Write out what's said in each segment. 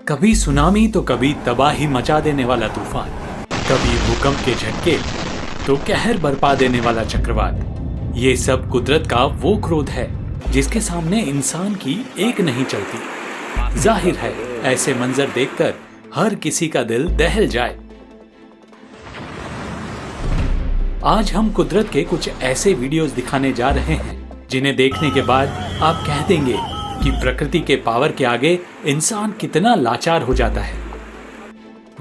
कभी सुनामी तो कभी तबाही मचा देने वाला तूफान, कभी भूकंप के झटके तो कहर बरपा देने वाला चक्रवात। ये सब कुदरत का वो क्रोध है जिसके सामने इंसान की एक नहीं चलती। जाहिर है ऐसे मंजर देखकर हर किसी का दिल दहल जाए। आज हम कुदरत के कुछ ऐसे वीडियोस दिखाने जा रहे हैं जिन्हें देखने के बाद आप कह देंगे कि प्रकृति के पावर के आगे इंसान कितना लाचार हो जाता है।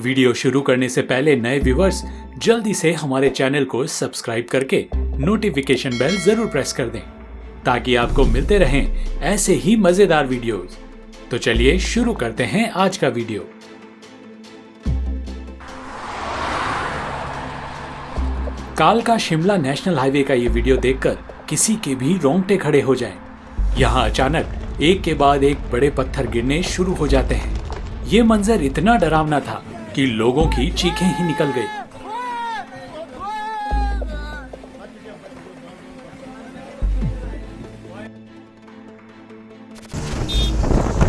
वीडियो शुरू करने से पहले नए व्यूअर्स जल्दी से हमारे चैनल को सब्सक्राइब करके नोटिफिकेशन बेल जरूर प्रेस कर दें ताकि आपको मिलते रहें ऐसे ही मजेदार वीडियोस। तो चलिए शुरू करते हैं आज का वीडियो। कालका शिमला नेशनल हाईवे का ये वीडियो देखकर किसी के भी रोंगटे खड़े हो जाएं। यहाँ अचानक एक के बाद एक बड़े पत्थर गिरने शुरू हो जाते हैं। ये मंजर इतना डरावना था कि लोगों की चीखें ही निकल गई।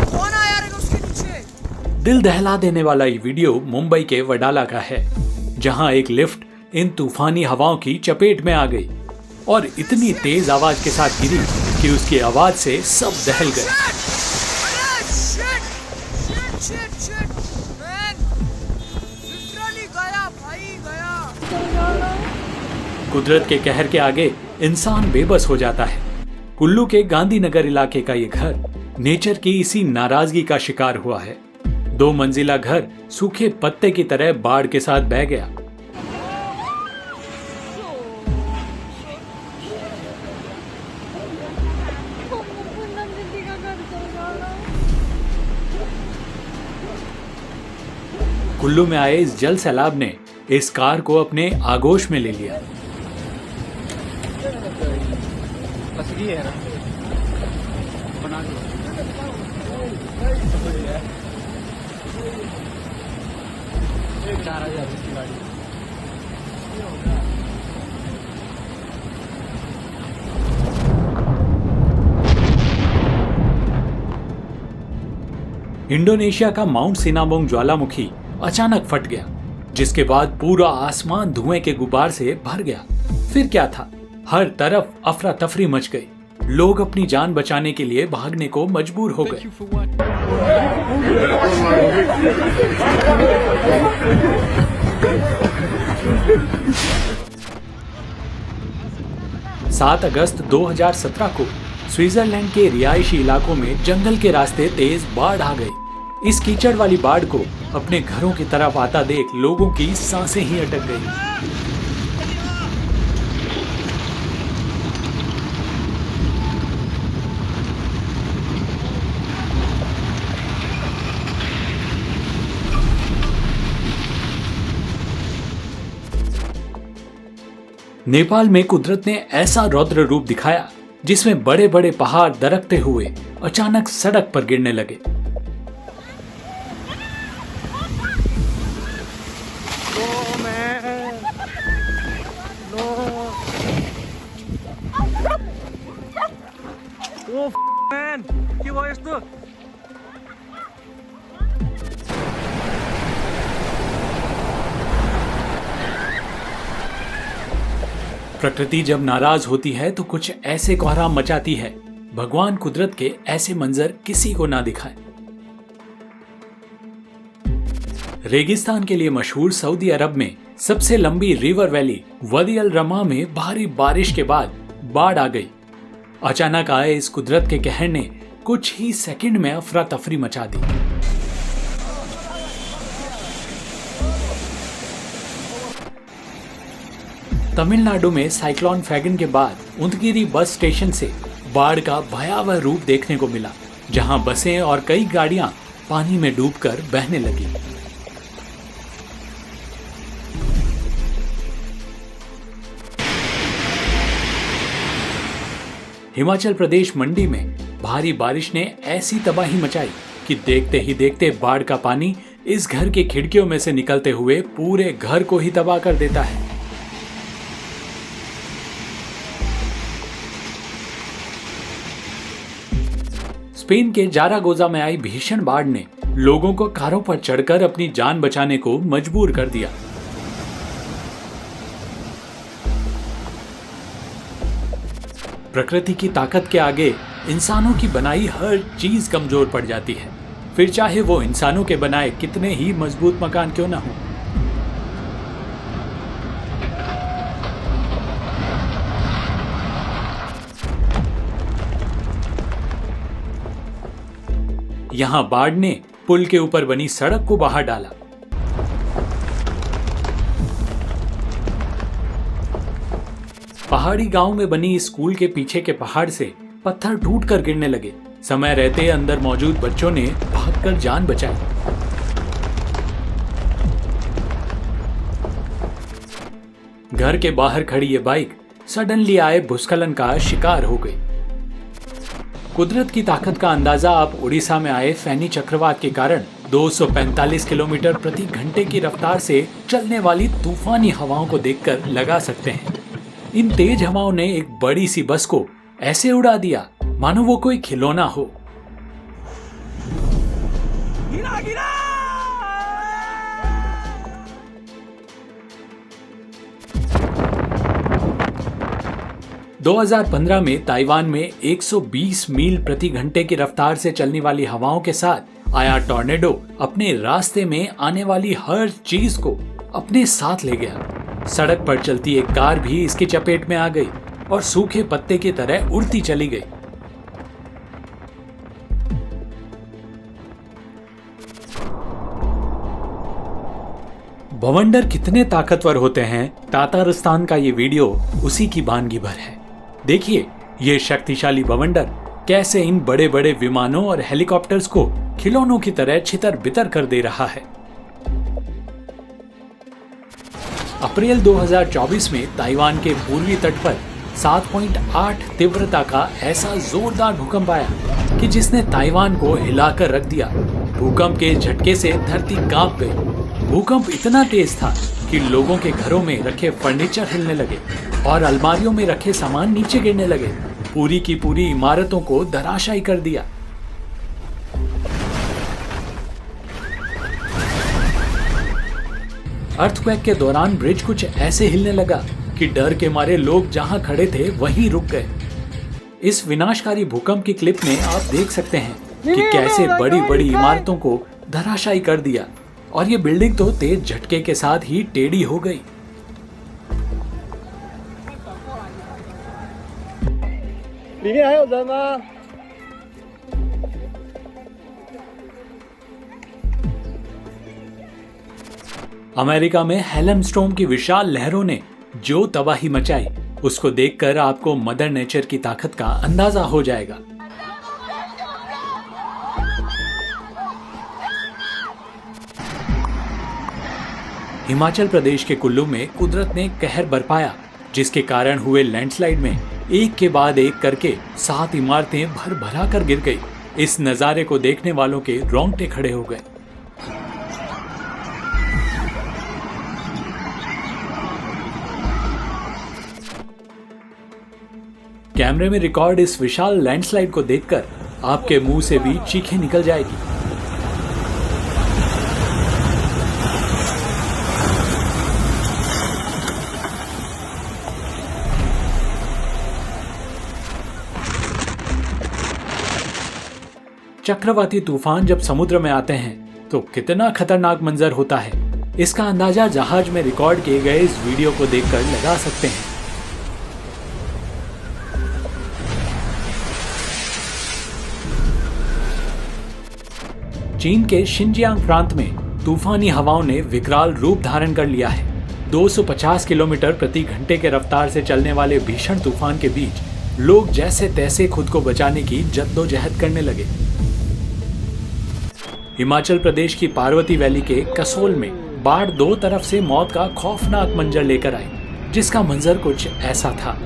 कौन आया रे उसके नीचे? दिल दहला देने वाला ये वीडियो मुंबई के वडाला का है, जहां एक लिफ्ट इन तूफानी हवाओं की चपेट में आ गई और इतनी तेज आवाज के साथ गिरी कि उसकी आवाज से सब दहल गए। कुदरत के कहर के आगे इंसान बेबस हो जाता है। कुल्लू के गांधीनगर इलाके का ये घर नेचर की इसी नाराजगी का शिकार हुआ है। 2 मंजिला घर सूखे पत्ते की तरह बाढ़ के साथ बह गया। कुल्लू में आए इस जल सैलाब ने इस कार को अपने आगोश में ले लिया। इंडोनेशिया का माउंट सिनामोंग ज्वालामुखी अचानक फट गया, जिसके बाद पूरा आसमान धुएं के गुबार से भर गया। फिर क्या था, हर तरफ अफरा तफरी मच गई। लोग अपनी जान बचाने के लिए भागने को मजबूर हो गए। 7 अगस्त 2017 को स्विट्जरलैंड के रिहायशी इलाकों में जंगल के रास्ते तेज बाढ़ आ गई। इस कीचड़ वाली बाढ़ को अपने घरों की तरफ आता देख लोगों की सांसें ही अटक गई। नेपाल में कुदरत ने ऐसा रौद्र रूप दिखाया जिसमें बड़े बड़े पहाड़ दरकते हुए अचानक सड़क पर गिरने लगे। प्रकृति जब नाराज होती है तो कुछ ऐसे कोहराम मचाती है। भगवान कुदरत के ऐसे मंजर किसी को ना दिखाए। रेगिस्तान के लिए मशहूर सऊदी अरब में सबसे लंबी रिवर वैली वादी अल रमा में भारी बारिश के बाद बाढ़ आ गई। अचानक आए इस कुदरत के कहर ने कुछ ही सेकंड में अफरा तफरी मचा दी। तमिलनाडु में साइक्लोन फैगन के बाद उदगिरी बस स्टेशन से बाढ़ का भयावह रूप देखने को मिला, जहां बसें और कई गाड़ियां पानी में डूबकर बहने लगी। हिमाचल प्रदेश मंडी में भारी बारिश ने ऐसी तबाही मचाई कि देखते ही देखते बाढ़ का पानी इस घर की खिड़कियों में से निकलते हुए पूरे घर को ही तबाह कर देता है। स्पेन के जारागोजा में आई भीषण बाढ़ ने लोगों को कारों पर चढ़कर अपनी जान बचाने को मजबूर कर दिया। प्रकृति की ताकत के आगे इंसानों की बनाई हर चीज कमजोर पड़ जाती है, फिर चाहे वो इंसानों के बनाए कितने ही मजबूत मकान क्यों ना हो। यहां बाढ़ ने पुल के ऊपर बनी सड़क को बहा डाला। पहाड़ी गांव में बनी स्कूल के पीछे के पहाड़ से पत्थर टूटकर गिरने लगे। समय रहते अंदर मौजूद बच्चों ने भागकर जान बचाई। घर के बाहर खड़ी ये बाइक सडनली आए भूस्खलन का शिकार हो गई। कुदरत की ताकत का अंदाजा आप उड़ीसा में आए फैनी चक्रवात के कारण 245 किलोमीटर प्रति घंटे की रफ्तार से चलने वाली तूफानी हवाओं को देखकर लगा सकते हैं। इन तेज हवाओं ने एक बड़ी सी बस को ऐसे उड़ा दिया मानो वो कोई खिलौना हो। गिरा, गिरा! 2015 में ताइवान में 120 मील प्रति घंटे की रफ्तार से चलने वाली हवाओं के साथ आया टॉर्नेडो अपने रास्ते में आने वाली हर चीज को अपने साथ ले गया। सड़क पर चलती एक कार भी इसकी चपेट में आ गई और सूखे पत्ते की तरह उड़ती चली गई। बवंडर कितने ताकतवर होते हैं, तातारिस्तान का ये वीडियो उसी की वानगी भर है। देखिए ये शक्तिशाली बवंडर कैसे इन बड़े बड़े विमानों और हेलीकॉप्टर्स को खिलौनों की तरह छितर बितर कर दे रहा है। अप्रैल 2024 में ताइवान के पूर्वी तट पर 7.8 तीव्रता का ऐसा जोरदार भूकंप आया कि जिसने ताइवान को हिलाकर रख दिया। भूकंप के झटके से धरती कांप गई। भूकंप इतना तेज था कि लोगों के घरों में रखे फर्नीचर हिलने लगे और अलमारियों में रखे सामान नीचे गिरने लगे। पूरी की पूरी इमारतों को धराशायी कर दिया। अर्थक्वेक के दौरान ब्रिज कुछ ऐसे हिलने लगा कि डर के मारे लोग जहां खड़े थे वहीं रुक गए। इस विनाशकारी भूकंप की क्लिप में आप देख सकते हैं कि कैसे बड़ी बड़ी इमारतों को धराशायी कर दिया और ये बिल्डिंग तो तेज झटके के साथ ही टेढ़ी हो गई। अमेरिका में हेलन स्टॉर्म की विशाल लहरों ने जो तबाही मचाई उसको देखकर आपको मदर नेचर की ताकत का अंदाजा हो जाएगा। हिमाचल प्रदेश के कुल्लू में कुदरत ने कहर बरपाया, जिसके कारण हुए लैंडस्लाइड में एक के बाद एक करके 7 इमारतें भर भरा कर गिर गई। इस नजारे को देखने वालों के रोंगटे खड़े हो गए। कैमरे में रिकॉर्ड इस विशाल लैंडस्लाइड को देखकर आपके मुंह से भी चीखें निकल जाएगी। चक्रवाती तूफान जब समुद्र में आते हैं तो कितना खतरनाक मंजर होता है, इसका अंदाजा जहाज में रिकॉर्ड किए गए इस वीडियो को देखकर लगा सकते हैं। चीन के शिनजियांग प्रांत में तूफानी हवाओं ने विकराल रूप धारण कर लिया है। 250 किलोमीटर प्रति घंटे के रफ्तार से चलने वाले भीषण तूफान के बीच लोग जैसे तैसे खुद को बचाने की जद्दोजहद करने लगे। हिमाचल प्रदेश की पार्वती वैली के कसोल में बाढ़ दो तरफ से मौत का खौफनाक मंजर लेकर आई, जिसका मंजर कुछ ऐसा था।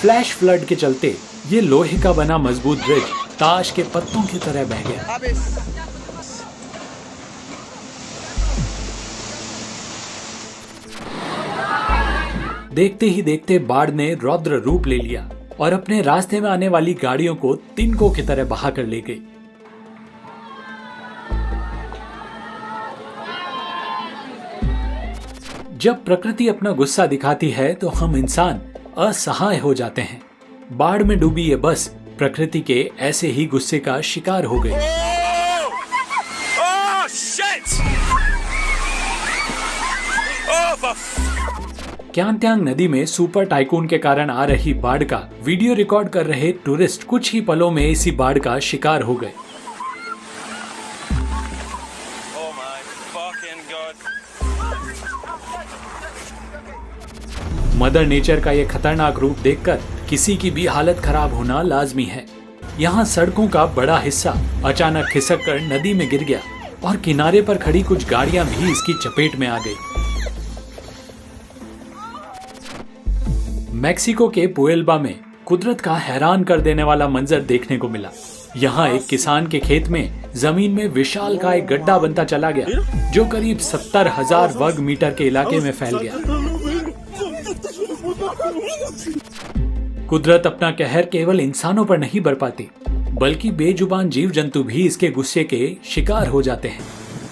फ्लैश फ्लड के चलते ये लोहे का बना मजबूत ब्रिज ताश के पत्तों की तरह बह गया। देखते ही देखते बाढ़ ने रौद्र रूप ले लिया और अपने रास्ते में आने वाली गाड़ियों को तिनकों की तरह बहा कर ले गई। जब प्रकृति अपना गुस्सा दिखाती है तो हम इंसान असहाय हो जाते हैं। बाढ़ में डूबी ये बस प्रकृति के ऐसे ही गुस्से का शिकार हो गई। क्यांत्यांग नदी में सुपर टाइकून के कारण आ रही बाढ़ का वीडियो रिकॉर्ड कर रहे टूरिस्ट कुछ ही पलों में इसी बाढ़ का शिकार हो गए। मदर नेचर का ये खतरनाक रूप देखकर किसी की भी हालत खराब होना लाजमी है। यहाँ सड़कों का बड़ा हिस्सा अचानक खिसक कर नदी में गिर गया और किनारे पर खड़ी कुछ गाड़ियां भी इसकी चपेट में आ गई। मैक्सिको के पुएल्बा में कुदरत का हैरान कर देने वाला मंजर देखने को मिला। यहाँ एक किसान के खेत में जमीन में विशाल का एक गड्ढा बनता चला गया जो करीब 70,000 वर्ग मीटर के इलाके में फैल गया। कुदरत अपना कहर केवल इंसानों पर नहीं बरपाती बल्कि बेजुबान जीव जंतु भी इसके गुस्से के शिकार हो जाते हैं।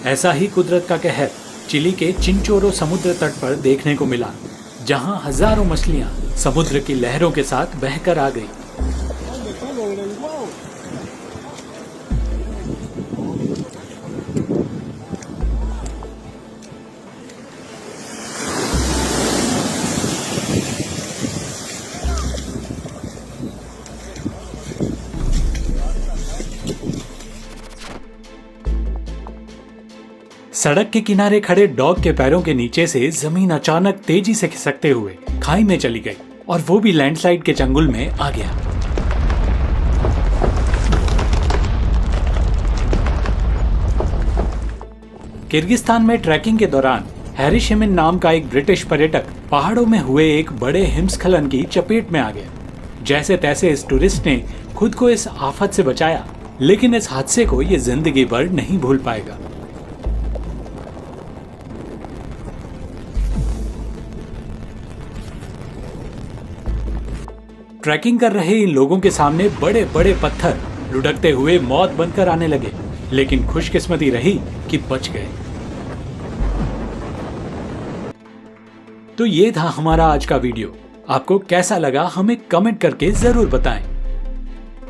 ऐसा ही कुदरत का कहर चिली के चिंचोरो समुद्र तट पर देखने को मिला, जहां हजारों मछलियां समुद्र की लहरों के साथ बहकर आ गई। सड़क के किनारे खड़े डॉग के पैरों के नीचे से जमीन अचानक तेजी से खिसकते हुए खाई में चली गई और वो भी लैंडस्लाइड के चंगुल में आ गया। किर्गिस्तान में ट्रैकिंग के दौरान हैरी शिमिन नाम का एक ब्रिटिश पर्यटक पहाड़ों में हुए एक बड़े हिमस्खलन की चपेट में आ गया। जैसे तैसे इस टूरिस्ट ने खुद को इस आफत से बचाया, लेकिन इस हादसे को ये जिंदगी भर नहीं भूल पाएगा। ट्रैकिंग कर रहे इन लोगों के सामने बड़े बड़े पत्थर लुढ़कते हुए मौत बनकर आने लगे, लेकिन खुशकिस्मती रही कि बच गए। तो ये था हमारा आज का वीडियो। आपको कैसा लगा हमें कमेंट करके जरूर बताएं।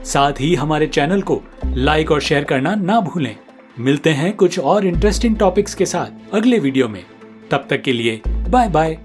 साथ ही हमारे चैनल को लाइक और शेयर करना ना भूलें। मिलते हैं कुछ और इंटरेस्टिंग टॉपिक्स के साथ अगले वीडियो में। तब तक के लिए बाय बाय।